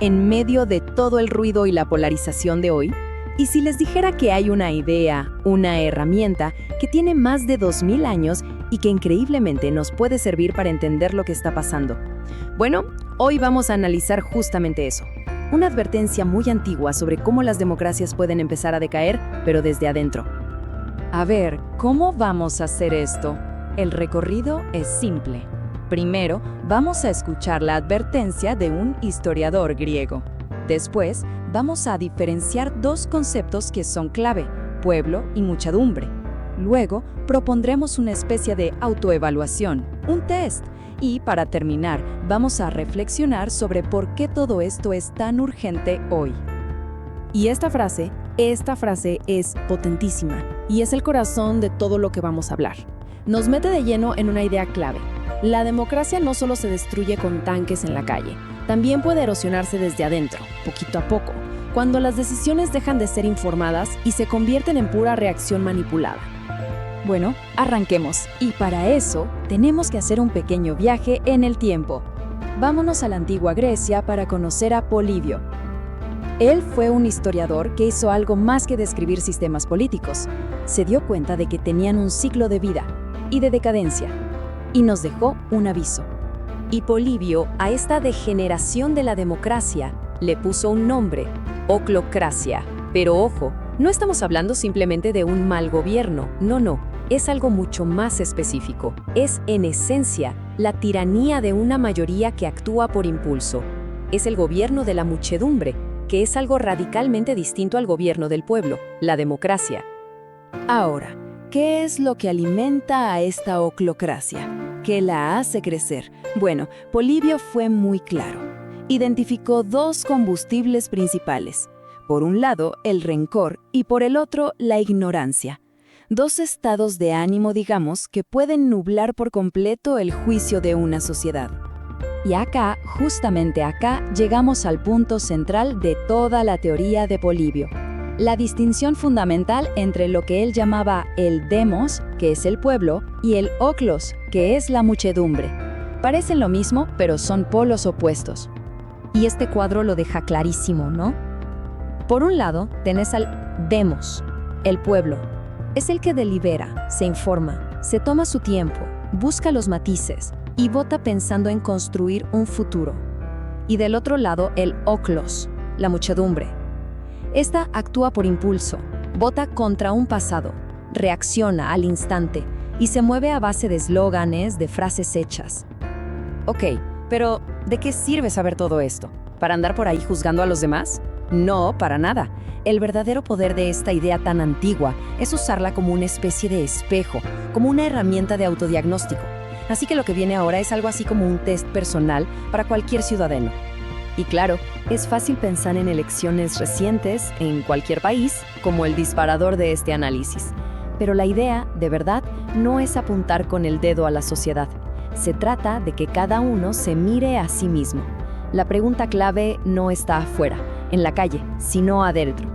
en medio de todo el ruido y la polarización de hoy? ¿Y si les dijera que hay una idea, una herramienta que tiene más de 2000 años y que increíblemente nos puede servir para entender lo que está pasando? Bueno, hoy vamos a analizar justamente eso. Una advertencia muy antigua sobre cómo las democracias pueden empezar a decaer, pero desde adentro. A ver, ¿cómo vamos a hacer esto? El recorrido es simple. Primero, vamos a escuchar la advertencia de un historiador griego. Después, vamos a diferenciar dos conceptos que son clave, pueblo y muchedumbre. Luego, propondremos una especie de autoevaluación, un test. Y para terminar, vamos a reflexionar sobre por qué todo esto es tan urgente hoy. Y esta frase es potentísima y es el corazón de todo lo que vamos a hablar. Nos mete de lleno en una idea clave. La democracia no solo se destruye con tanques en la calle, también puede erosionarse desde adentro, poquito a poco, cuando las decisiones dejan de ser informadas y se convierten en pura reacción manipulada. Bueno, arranquemos. Y para eso, tenemos que hacer un pequeño viaje en el tiempo. Vámonos a la antigua Grecia para conocer a Polibio. Él fue un historiador que hizo algo más que describir sistemas políticos. Se dio cuenta de que tenían un ciclo de vida y de decadencia, y nos dejó un aviso. Y Polibio, a esta degeneración de la democracia, le puso un nombre, oclocracia. Pero ojo, no estamos hablando simplemente de un mal gobierno, no, es algo mucho más específico. Es, en esencia, la tiranía de una mayoría que actúa por impulso. Es el gobierno de la muchedumbre, que es algo radicalmente distinto al gobierno del pueblo, la democracia. Ahora, ¿qué es lo que alimenta a esta oclocracia? ¿Qué la hace crecer? Bueno, Polibio fue muy claro. Identificó dos combustibles principales. Por un lado, el rencor y por el otro, la ignorancia. Dos estados de ánimo, digamos, que pueden nublar por completo el juicio de una sociedad. Y acá, justamente acá, llegamos al punto central de toda la teoría de Polibio. La distinción fundamental entre lo que él llamaba el demos, que es el pueblo, y el oklos, que es la muchedumbre. Parecen lo mismo, pero son polos opuestos. Y este cuadro lo deja clarísimo, ¿no? Por un lado, tenés al demos, el pueblo. Es el que delibera, se informa, se toma su tiempo, busca los matices y vota pensando en construir un futuro. Y del otro lado, el oklos, la muchedumbre. Esta actúa por impulso, vota contra un pasado, reacciona al instante y se mueve a base de eslóganes, de frases hechas. Ok, pero ¿de qué sirve saber todo esto? ¿Para andar por ahí juzgando a los demás? No, para nada. El verdadero poder de esta idea tan antigua es usarla como una especie de espejo, como una herramienta de autodiagnóstico. Así que lo que viene ahora es algo así como un test personal para cualquier ciudadano. Y claro, es fácil pensar en elecciones recientes en cualquier país como el disparador de este análisis. Pero la idea, de verdad, no es apuntar con el dedo a la sociedad. Se trata de que cada uno se mire a sí mismo. La pregunta clave no está afuera, en la calle, sino adentro.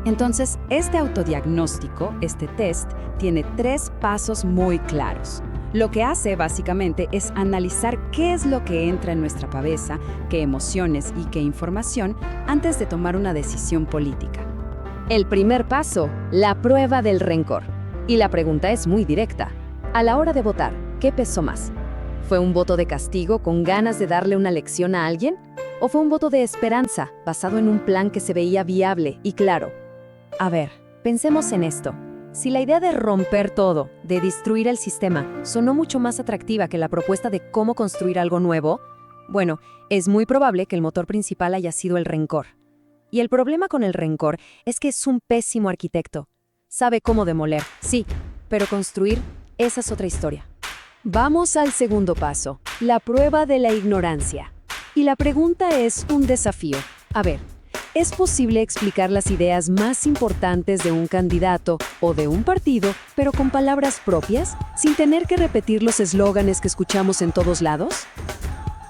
Entonces, este autodiagnóstico, este test, tiene 3 pasos muy claros. Lo que hace básicamente es analizar qué es lo que entra en nuestra cabeza, qué emociones y qué información antes de tomar una decisión política. El primer paso, la prueba del rencor. Y la pregunta es muy directa. A la hora de votar, ¿qué pesó más? ¿Fue un voto de castigo con ganas de darle una lección a alguien? ¿O fue un voto de esperanza, basado en un plan que se veía viable y claro? A ver, pensemos en esto. Si la idea de romper todo, de destruir el sistema, sonó mucho más atractiva que la propuesta de cómo construir algo nuevo, bueno, es muy probable que el motor principal haya sido el rencor. Y el problema con el rencor es que es un pésimo arquitecto. Sabe cómo demoler, sí, pero construir, esa es otra historia. Vamos al segundo paso, la prueba de la ignorancia. Y la pregunta es un desafío. A ver, ¿es posible explicar las ideas más importantes de un candidato o de un partido, pero con palabras propias, sin tener que repetir los eslóganes que escuchamos en todos lados?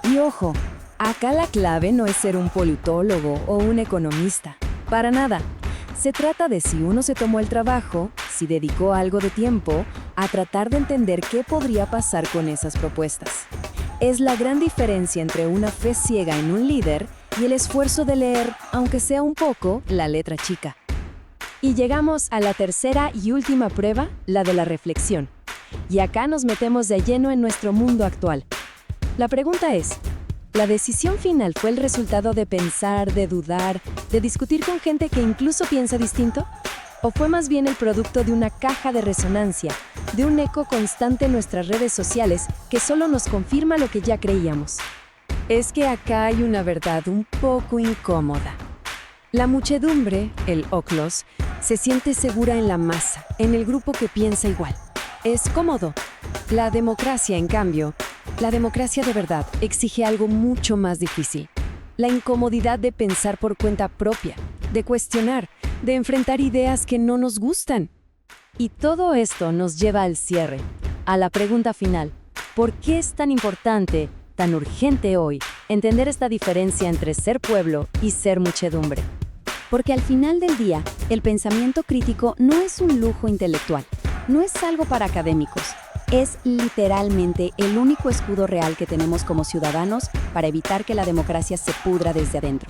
Y ojo, acá la clave no es ser un politólogo o un economista. Para nada. Se trata de si uno se tomó el trabajo, si dedicó algo de tiempo, a tratar de entender qué podría pasar con esas propuestas. Es la gran diferencia entre una fe ciega en un líder y el esfuerzo de leer, aunque sea un poco, la letra chica. Y llegamos a la tercera y última prueba, la de la reflexión. Y acá nos metemos de lleno en nuestro mundo actual. La pregunta es, ¿la decisión final fue el resultado de pensar, de dudar, de discutir con gente que incluso piensa distinto? ¿O fue más bien el producto de una caja de resonancia, de un eco constante en nuestras redes sociales que solo nos confirma lo que ya creíamos? Es que acá hay una verdad un poco incómoda. La muchedumbre, el óclos, se siente segura en la masa, en el grupo que piensa igual. Es cómodo. La democracia, en cambio, la democracia de verdad exige algo mucho más difícil. La incomodidad de pensar por cuenta propia, de cuestionar, de enfrentar ideas que no nos gustan. Y todo esto nos lleva al cierre, a la pregunta final. ¿Por qué es tan importante, tan urgente hoy, entender esta diferencia entre ser pueblo y ser muchedumbre? Porque al final del día, el pensamiento crítico no es un lujo intelectual, no es algo para académicos. Es literalmente el único escudo real que tenemos como ciudadanos para evitar que la democracia se pudra desde adentro.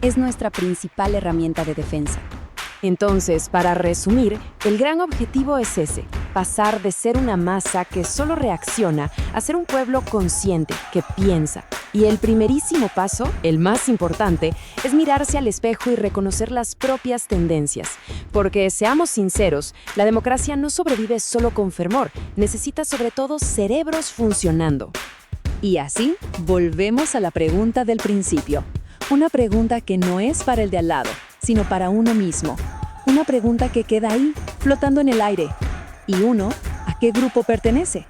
Es nuestra principal herramienta de defensa. Entonces, para resumir, el gran objetivo es ese, pasar de ser una masa que solo reacciona a ser un pueblo consciente, que piensa. Y el primerísimo paso, el más importante, es mirarse al espejo y reconocer las propias tendencias. Porque, seamos sinceros, la democracia no sobrevive solo con fervor, necesita sobre todo cerebros funcionando. Y así, volvemos a la pregunta del principio. Una pregunta que no es para el de al lado, sino para uno mismo. Una pregunta que queda ahí, flotando en el aire. ¿Y uno, a qué grupo pertenece?